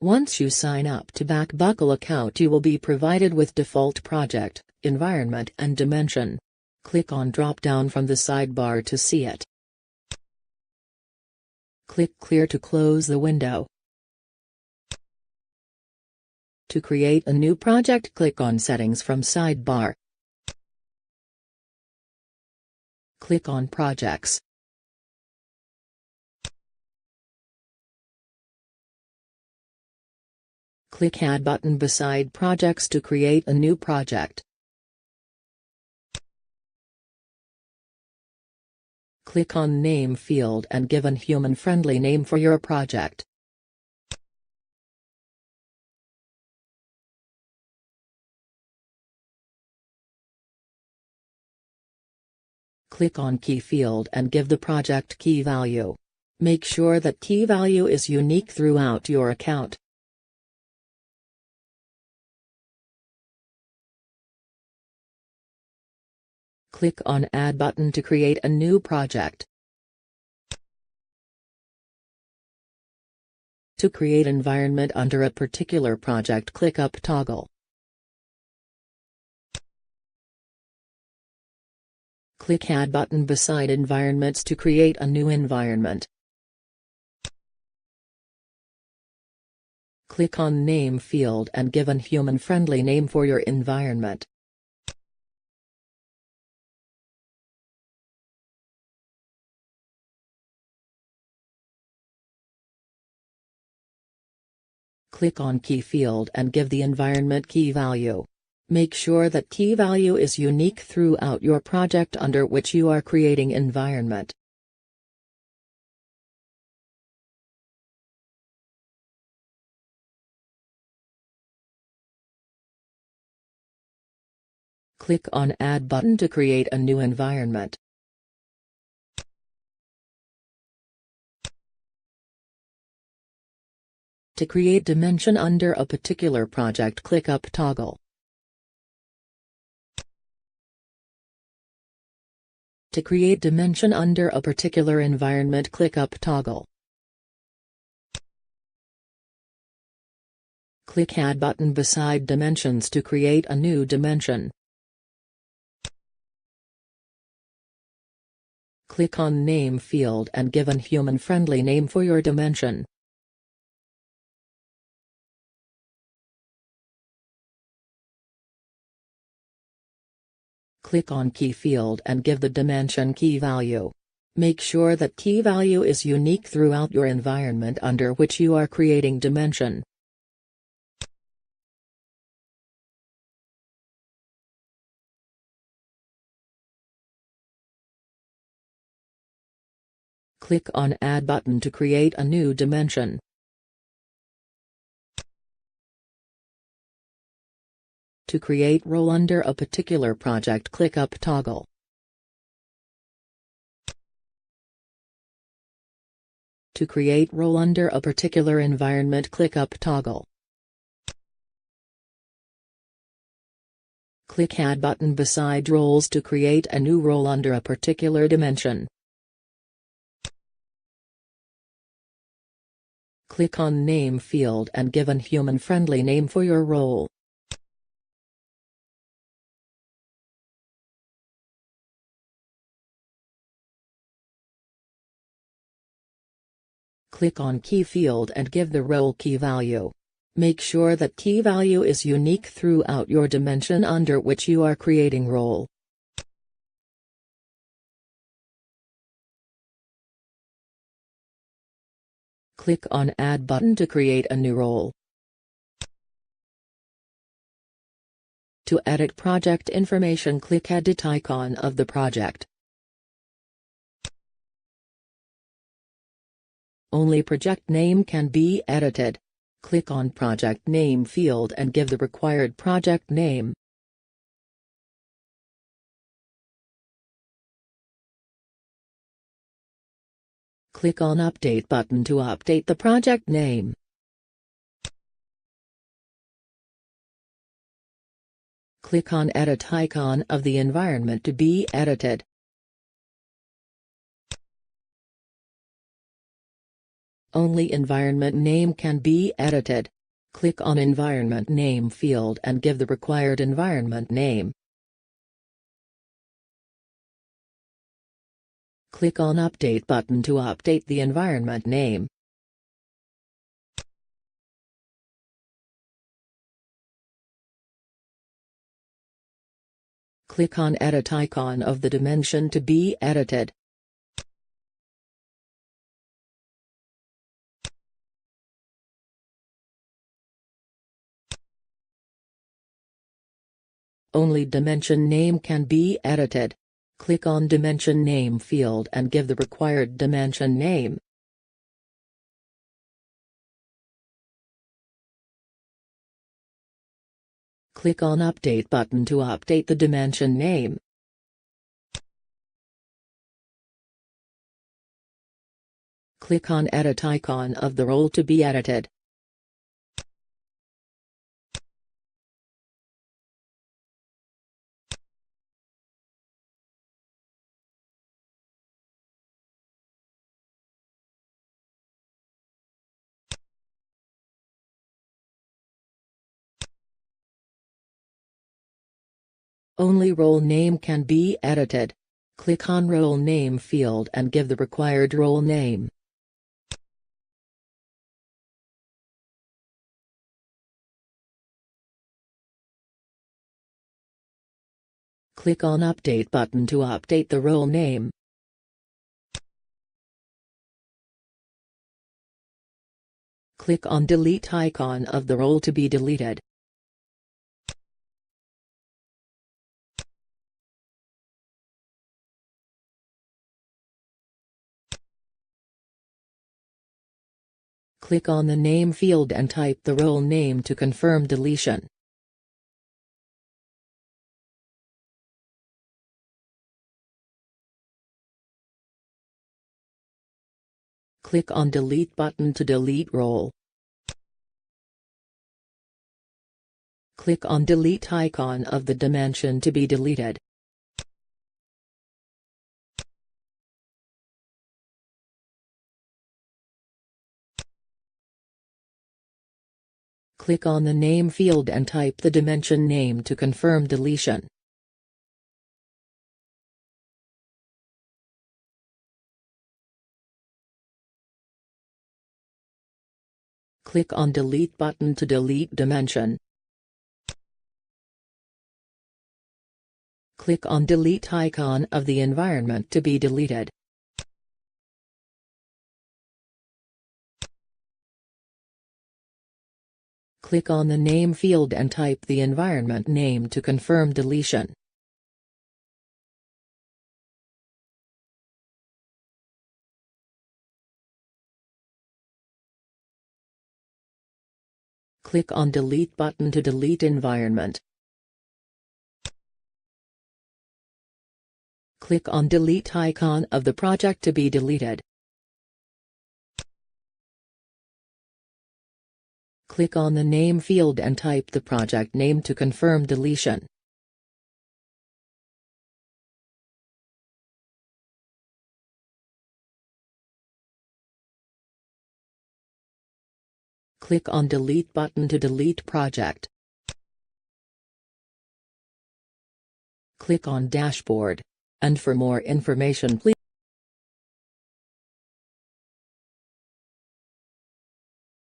Once you sign up to BackBuckle account, you will be provided with default project, environment and dimension. Click on drop-down from the sidebar to see it. Click Clear to close the window. To create a new project, click on Settings from sidebar. Click on Projects. Click Add button beside Projects to create a new project. Click on Name field and give an human-friendly name for your project. Click on Key field and give the project key value. Make sure that key value is unique throughout your account. Click on Add button to create a new project. To create environment under a particular project, click up Toggle. Click Add button beside Environments to create a new environment. Click on Name field and give an human-friendly name for your environment. Click on Key field and give the environment key value. Make sure that key value is unique throughout your project under which you are creating environment. Click on Add button to create a new environment. To create dimension under a particular project, click up Toggle. To create dimension under a particular environment, click up Toggle. Click Add button beside Dimensions to create a new dimension. Click on Name field and give an human-friendly name for your dimension. Click on Key field and give the dimension key value. Make sure that key value is unique throughout your environment under which you are creating dimension. Click on Add button to create a new dimension. To create role under a particular project, click up Toggle. To create role under a particular environment, click up Toggle. Click Add button beside Roles to create a new role under a particular dimension. Click on Name field and give an human-friendly name for your role. Click on Key field and give the role key value. Make sure that key value is unique throughout your dimension under which you are creating role. Click on Add button to create a new role. To edit project information, click Edit icon of the project. Only project name can be edited. Click on Project Name field and give the required project name. Click on Update button to update the project name. Click on Edit icon of the environment to be edited. Only environment name can be edited. Click on Environment Name field and give the required environment name. Click on Update button to update the environment name. Click on Edit icon of the dimension to be edited. Only dimension name can be edited. Click on Dimension Name field and give the required dimension name. Click on Update button to update the dimension name. Click on Edit icon of the role to be edited. Only role name can be edited. Click on Role Name field and give the required role name. Click on Update button to update the role name. Click on Delete icon of the role to be deleted. Click on the Name field and type the role name to confirm deletion. Click on Delete button to delete role. Click on Delete icon of the dimension to be deleted. Click on the Name field and type the dimension name to confirm deletion. Click on Delete button to delete dimension. Click on Delete icon of the environment to be deleted. Click on the Name field and type the environment name to confirm deletion. Click on Delete button to delete environment. Click on Delete icon of the project to be deleted. Click on the Name field and type the project name to confirm deletion. Click on Delete button to delete project. Click on Dashboard. And for more information, please